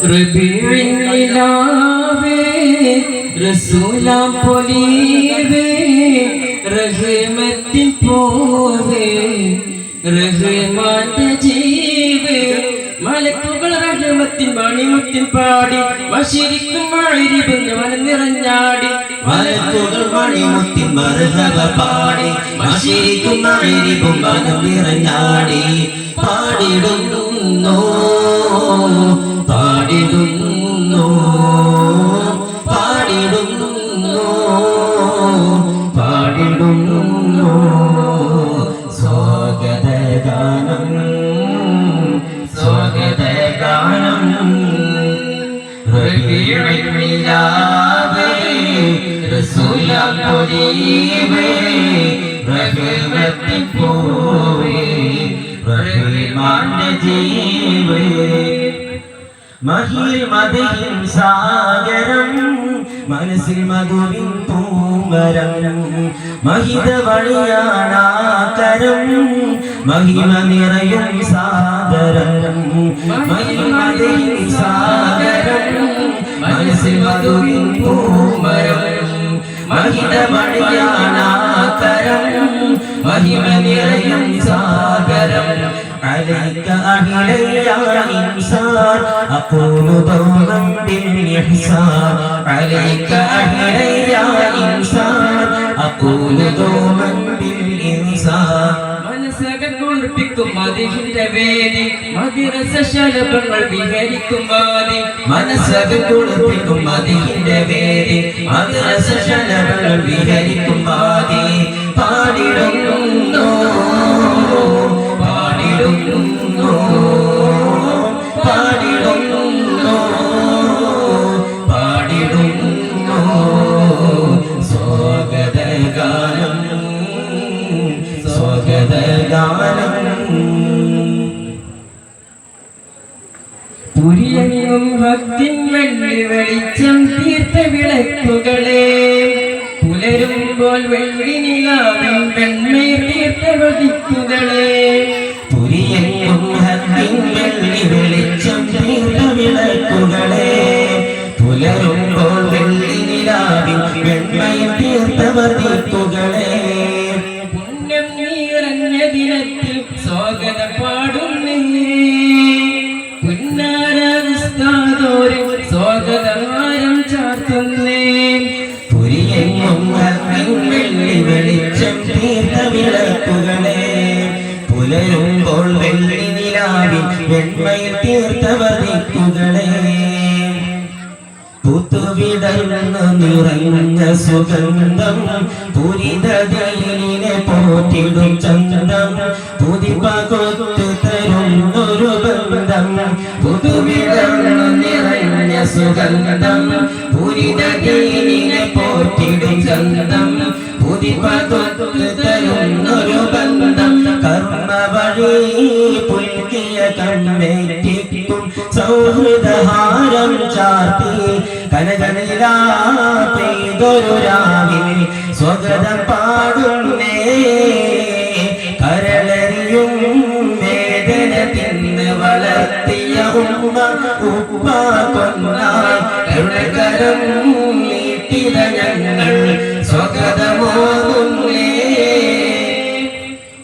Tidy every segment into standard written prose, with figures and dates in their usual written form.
റബീഉൽ നിലാവേ റസൂലാം പൊലിവേ റഹ്മത്തിൻ പോവേ റഹ്മാന്റെ ജീവേ മലക്കുകൾ റഹ്മത്തിൻ മണിമുത്തിൻ പാടി മശരിക്കും മഗ്രിബും വനം നിറഞ്ഞാടി മലക്കുകൾ മണിമുത്തിൻ മർഹബ പാടി മശരിക്കും മഗ്രിബും വനം നിറഞ്ഞാടി പാടിടുന്നു പാടിടുന്നു പാടിടുന്നു പാടിടുന്നു സ്വാഗതഗാനം സ്വാഗതഗാനം റബീഉൽ നിലാവേ റസൂലാം പൊലിവേ റഹ്മത്തിൻ പോവേ റഹ്മാന്റെ ജീവേ മഹിൽ മദഹിൻ സാഗരം മനസ്സിൽ മധുവിൻ പൂമരം മഹിത വഴിയാണാകരം മഹിമ നിറയും സാദരം മഹിൽ മദഹിൻ സാഗരം മനസ്സിൽ മധുവിൻ പൂമരം മഹിത വഴിയാണാകരം മഹിമ നിറയും സാദരം عليك أهلي يا إنسان أقول دوما بالإحسان عليك أهلي يا إنسان أقول دوما بالإنسان മനസ്സകം കുളിർപ്പിക്കും മദീഹിന്റെ വേദി മദ്രസ ശലഭങ്ങൾ വിഹരിക്കും വാദി മനസ്സകം കുളിർപ്പിക്കും മദീഹിന്റെ വേദി മദ്രസ ശലഭങ്ങൾ വിഹരിക്കും വാദി പാടിടുന്നു പാടിടുന്നു പാടിടുന്നു പാടിടുന്നു സ്വാഗതഗാനം സ്വാഗതഗാനം പുരിയെങ്ങും ഭക്തിൻ വെള്ളി വെളിച്ചം തീർത്ത വിളക്കുകളെ പുലരുമ്പോൾ വെള്ളി നിലാവിൻ വെണ്മയിൽ തീർത്ത വദിക്കുകളെ പുരിയെങ്ങും ഭക്തിൻ വെള്ളി വെളിച്ചം തീർത്ത വിളക്കുകളെ പുലരുമ്പോൾ വെള്ളി നിലാവിൻ വെണ്മയിൽ തീർത്ത വദിക്കുകളെ പുണ്യം നിറഞ്ഞ ദിനത്തിൽ സ്വാഗതം പാടുന്നേ പുന്നാരോരും സ്വാഗതമാരം ചാർത്തുന്നേ പുരിയെങ്ങും ഭക്തിൻ വെള്ളി വെളിച്ചം തീർത്ത വിളക്കുകളെ പുലരുമ്പോൾ വെള്ളി നിലാവിൻ വെണ്മയിൽ തീർത്ത വദിക്കുകളെ പുത്തുവിടർന്ന് നിറഞ്ഞ സുഗന്ധം പുരിതദീനിനെ പോറ്റിടും ചന്തം പുതിപകൊത്തു തരുന്നൊരു ബന്ധം പുതുവിടർന്ന് നിറഞ്ഞ സുഗന്ധം പുരിതദീനിനെ പോറ്റിടും ചന്തം പുതിപകൊത്തു തരുന്നൊരു ബന്ധം കർമ്മ വഴി പുൽകിയ കൺമേറ്റിക്കും സൗഹൃദഹാരം ചാർത്തി കനകനിലാ പെയ്തൊരു രാവിൽ സ്വഗതം പാടുന്നേ കരളറിയും വേദന തിന്ന് വളർത്തിയ ഉമ്മ ഉപ്പ കൊന്നായി കരുണകരം നീട്ടിത ഞങ്ങൾ സ്വഗതമോതുന്നേ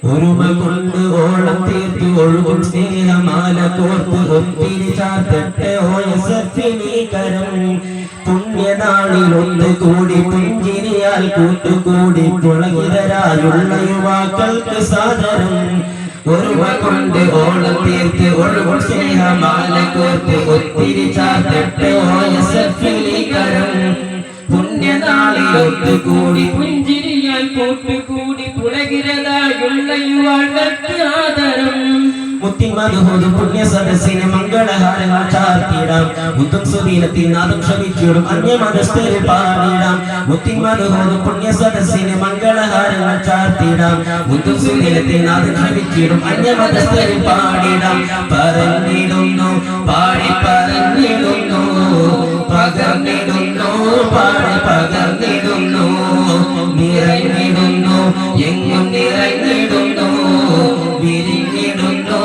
ഒരുമ കൊണ്ട് ഓളം തീർത്ത് ഒഴുകും സ്നേഹമാല കോർത്ത് ഒത്തിരി ചാത്തട്ടെ ഓയസഫിനീകരം പുണ്യനാളിൽ ഒന്നുകൂടി പുഞ്ചിരിയാൽ കൂട്ടുകൂടി പുളകിതരായുള്ള യുവാക്കൾക്ക് സാദരം ഒരുമ കൊണ്ട് ഓളം തീർത്ത് ഒഴുകും സ്നേഹമാല കോർത്ത് ഒത്തിരി ചാത്തട്ടെ ഓയസഫിനീകരം പുണ്യനാളിൽ ഒത്തുകൂടി പുഞ്ചിരിയാൽ കൂട്ടുകൂടി പുളകിരതായുള്ള യുവാക്കൾക്ക് ആദരം മുത്തിമധുഹോദ് പുണ്യ സദസ്സിന് മംഗളഹാരങ്ങൾ ചാർത്തിടാം മുത്തും സുദീനത്തിൽ നാദം ശ്രമിച്ചിടും അന്യമതസ്ഥരെ പാടിടാം മുത്തിമധുഹോദ് പുണ്യ സദസ്സിന് മംഗളഹാരങ്ങൾ ചാർത്തിടാം മുത്തും സുദീനത്തിൽ നാദം ശ്രമിച്ചിടും അന്യമതസ്ഥരെ പാടിടാം പറഞ്ഞിടുന്നു പാടി പറഞ്ഞിടുന്നു പകർന്നിടുന്നു പാടി പകർന്നിടുന്നു നിറഞ്ഞിടുന്നു എങ്ങും നിറഞ്ഞിടുന്നു വിരിഞ്ഞിടുന്നു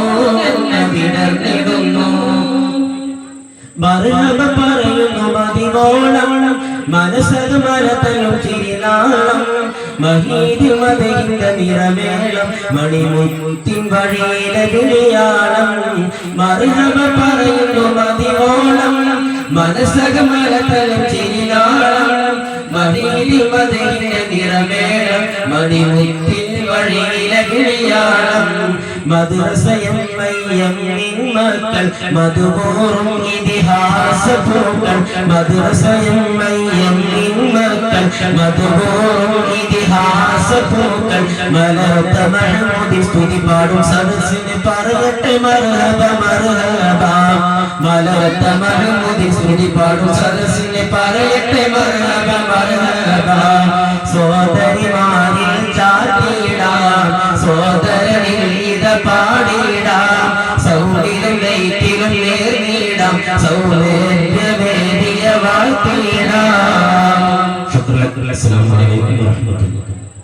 എന്ന വിടർന്നിടുന്നു മർഹബ പറയുന്നു മതിവോളം മനസ്സത് മലതലും ചിരിനാളം മഹീദ് മദഹിന്റെ നിറമേളം മണിമുത്തിൻ വഴിയിലെ വിളിയാളം മർഹബ പറയുന്നു മതിവോളം മനസ്സത് മലതലും ചിരിനാളം മഹീദ് മദഹിന്റെ നിറമേളം മണിമുത്തിൻ വഴിയിലെ വിളിയാളം മദ്രസയം മയ്യം മക്കൾ മധുപൂറും ഇതിഹാസ പൂക്കൾ മദ്രസയം മയ്യം മക്കൾ മധുപൂറും ഇതിഹാസ പൂക്കൾ മലർത്ത മഹമൂദി സ്തുതി പാടും സദസ്സിന് പറയട്ടെ മർഹബ മർഹബ മലർത്ത മഹമൂദി സ്തുതി പാടും സദസ്സിന് പറയട്ടെ മർഹബ മർഹബ സോദരിമാരിൽ ചാത്തിടാം സോദരനിൽ ഇത പാടിടാം സൗദിലും ലൈറ്റിലും നേർന്നിടാം സൗന്ദര്യമേറിയ വാഴ്ത്തിടാം. ശുക്രൻ. അസ്സലാമു അലൈക്കും വറഹ്മത്തുള്ളാഹി.